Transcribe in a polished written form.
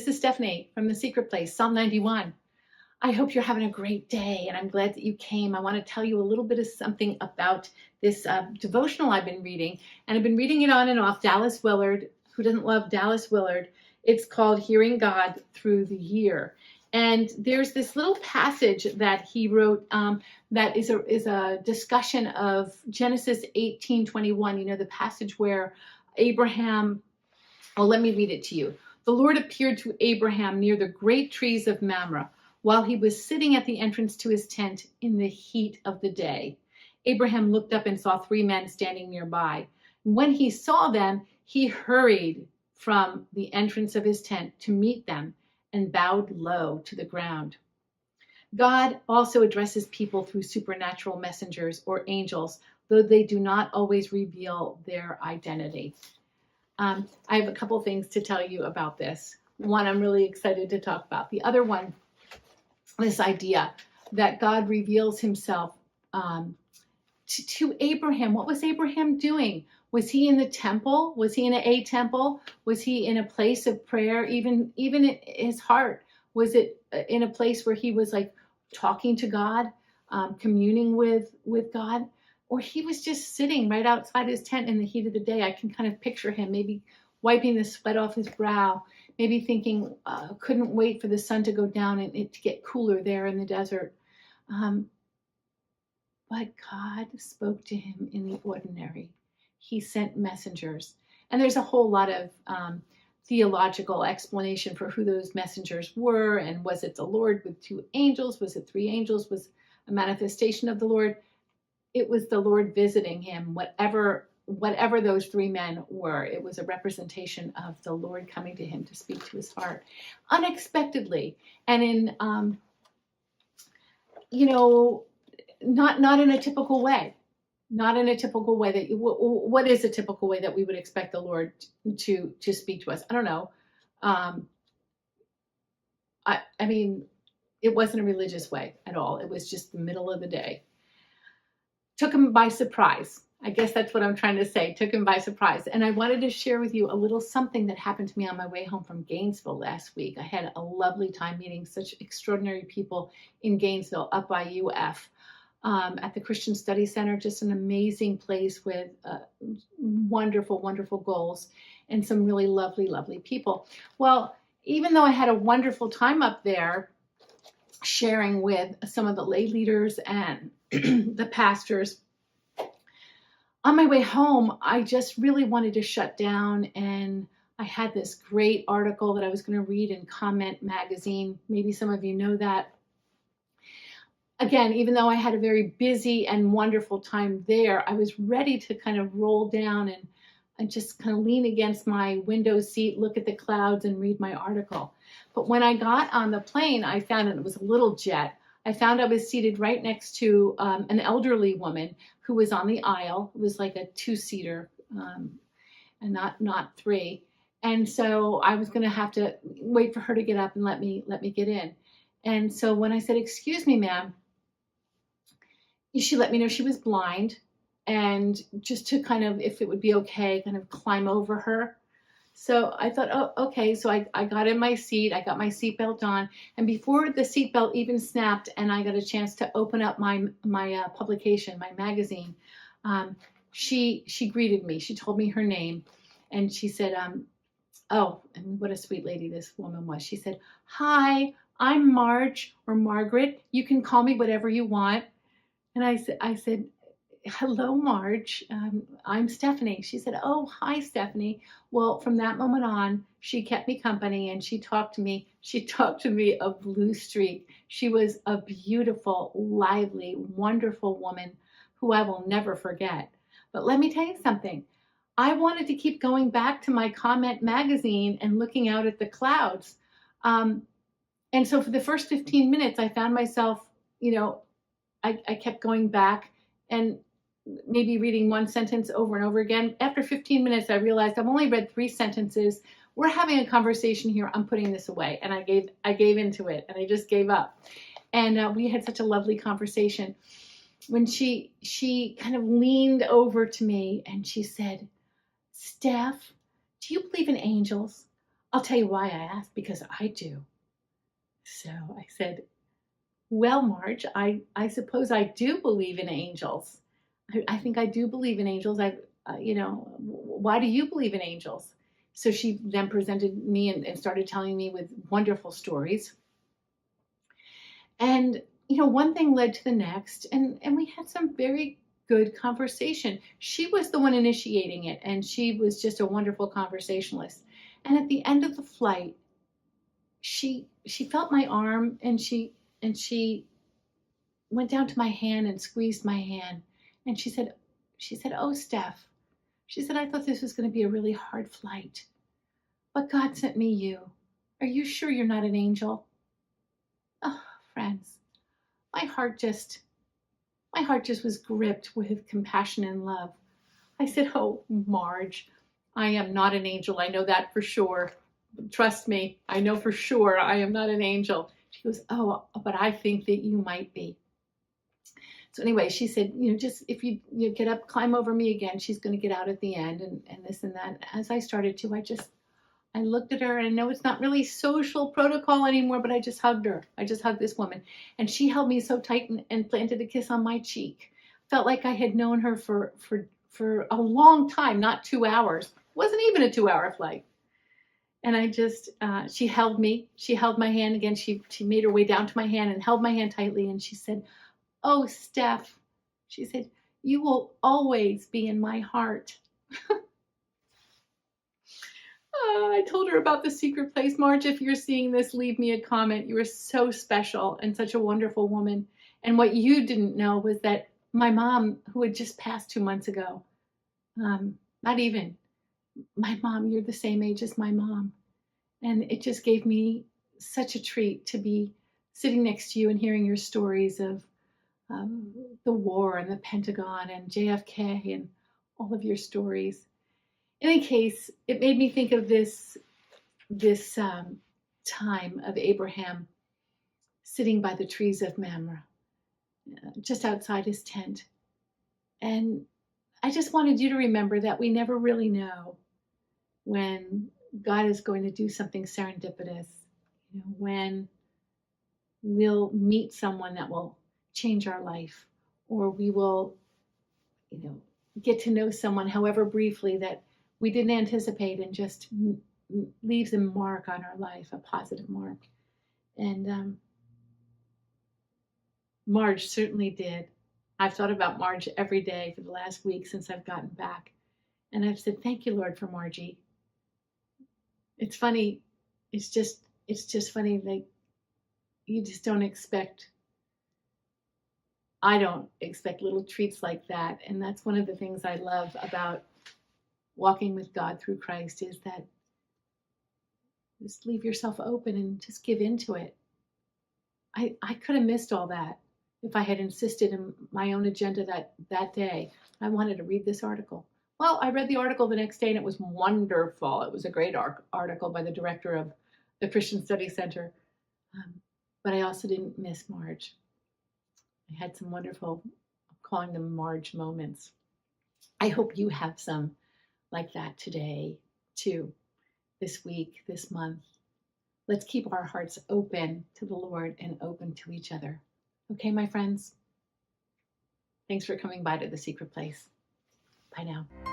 This is Stephanie from The Secret Place, Psalm 91. I hope you're having a great day, and I'm glad that you came. I want to tell you a little bit of something about this devotional I've been reading, and I've been reading it on and off. Dallas Willard, who doesn't love Dallas Willard? It's called Hearing God Through the Year. And there's this little passage that he wrote that is a discussion of Genesis 18:21. You know, the passage where Abraham, well, let me read it to you. The Lord appeared to Abraham near the great trees of Mamre while he was sitting at the entrance to his tent in the heat of the day. Abraham looked up and saw 3 men standing nearby. When he saw them, he hurried from the entrance of his tent to meet them and bowed low to the ground. God also addresses people through supernatural messengers or angels, though they do not always reveal their identity. I have a couple things to tell you about this. One I'm really excited to talk about. The other one, this idea that God reveals himself to Abraham. What was Abraham doing? Was he in the temple? Was he in a temple? Was he in a place of prayer? Even in his heart, was it in a place where he was like talking to God, communing with God? Or he was just sitting right outside his tent in the heat of the day. I can kind of picture him maybe wiping the sweat off his brow, maybe thinking, couldn't wait for the sun to go down and it to get cooler there in the desert. But God spoke to him in the ordinary. He sent messengers. And there's a whole lot of theological explanation for who those messengers were. And was it the Lord with 2 angels? Was it 3 angels? Was a manifestation of the Lord? It was the Lord visiting him, whatever those 3 men were. It was a representation of the Lord coming to him to speak to his heart unexpectedly, and in not in a typical way. Not in a typical way that what is a typical way that we would expect the Lord to speak to us? I don't know. I mean, it wasn't a religious way at all. It was just the middle of the day. Took him by surprise. I guess that's what I'm trying to say. Took him by surprise. And I wanted to share with you a little something that happened to me on my way home from Gainesville last week. I had a lovely time meeting such extraordinary people in Gainesville up by UF at the Christian Study Center. Just an amazing place with wonderful, wonderful goals and some really lovely, lovely people. Well, even though I had a wonderful time up there sharing with some of the lay leaders and the pastors, on my way home, I just really wanted to shut down, and I had this great article that I was going to read in Comment magazine. Maybe some of you know that. Again, even though I had a very busy and wonderful time there, I was ready to kind of roll down and just kind of lean against my window seat, look at the clouds, and read my article. But when I got on the plane, I found it was a little jet. I found I was seated right next to an elderly woman who was on the aisle. It was like a 2-seater and not 3. And so I was going to have to wait for her to get up and let me get in. And so when I said, "Excuse me, ma'am," she let me know she was blind, and just to kind of, if it would be okay, kind of climb over her. So I thought, oh, okay. So I got in my seat, I got my seatbelt on, and before the seatbelt even snapped and I got a chance to open up my publication, my magazine, she greeted me. She told me her name, and she said, oh, and what a sweet lady this woman was. She said, "Hi, I'm Marge or Margaret. You can call me whatever you want." And I said, "Hello, Marge. I'm Stephanie." She said, "Oh, hi, Stephanie." Well, from that moment on, she kept me company, and she talked to me. She talked to me of Blue Streak. She was a beautiful, lively, wonderful woman who I will never forget. But let me tell you something. I wanted to keep going back to my Comment magazine and looking out at the clouds. And so for the first 15 minutes, I found myself, I kept going back and maybe reading one sentence over and over again. After 15 minutes, I realized I've only read 3 sentences. We're having a conversation here. I'm putting this away. And I gave into it, and I just gave up. And we had such a lovely conversation when she kind of leaned over to me and she said, "Steph, do you believe in angels?" I'll tell you why I asked, because I do. So I said, well, Marge, I suppose I do believe in angels. I think I do believe in angels. Why do you believe in angels? So she then presented me and started telling me with wonderful stories. And, one thing led to the next, and we had some very good conversation. She was the one initiating it, and she was just a wonderful conversationalist. And at the end of the flight, she felt my arm, and she went down to my hand and squeezed my hand. And she said, "Oh, Steph," she said, "I thought this was going to be a really hard flight, but God sent me you. Are you sure you're not an angel?" Oh, friends, my heart just was gripped with compassion and love. I said, "Oh, Marge, I am not an angel. I know that for sure. Trust me, I know for sure I am not an angel." She goes, "Oh, but I think that you might be." So anyway, she said, just if you get up, climb over me again. She's going to get out at the end, and this and that. As I started to, I looked at her, and I know it's not really social protocol anymore, but I just hugged her. I just hugged this woman, and she held me so tight and planted a kiss on my cheek. Felt like I had known her for a long time, not 2 hours. It wasn't even a 2-hour flight. And I just, she held me. She held my hand again. She made her way down to my hand and held my hand tightly, and she said, "Oh, Steph," she said, "you will always be in my heart." I told her about the secret place. Marge, if you're seeing this, leave me a comment. You are so special and such a wonderful woman. And what you didn't know was that my mom, who had just passed 2 months ago, not even, my mom, you're the same age as my mom. And it just gave me such a treat to be sitting next to you and hearing your stories of the war and the Pentagon and JFK and all of your stories. In any case, it made me think of this time of Abraham sitting by the trees of Mamre, just outside his tent. And I just wanted you to remember that we never really know when God is going to do something serendipitous, when we'll meet someone that will change our life, or we will, get to know someone, however briefly, that we didn't anticipate, and just leaves a mark on our life, a positive mark. And Marge certainly did. I've thought about Marge every day for the last week since I've gotten back. And I've said, "Thank you, Lord, for Margie." It's funny. It's just funny. Like, you just don't expect, I don't expect little treats like that. And that's one of the things I love about walking with God through Christ, is that just leave yourself open and just give into it. I could have missed all that if I had insisted in my own agenda that day. I wanted to read this article. Well, I read the article the next day, and it was wonderful. It was a great article by the director of the Christian Studies Center. But I also didn't miss Marge. I had some wonderful, I'm calling them Marge moments. I hope you have some like that today, too, this week, this month. Let's keep our hearts open to the Lord and open to each other. Okay, my friends? Thanks for coming by to The Secret Place. Bye now.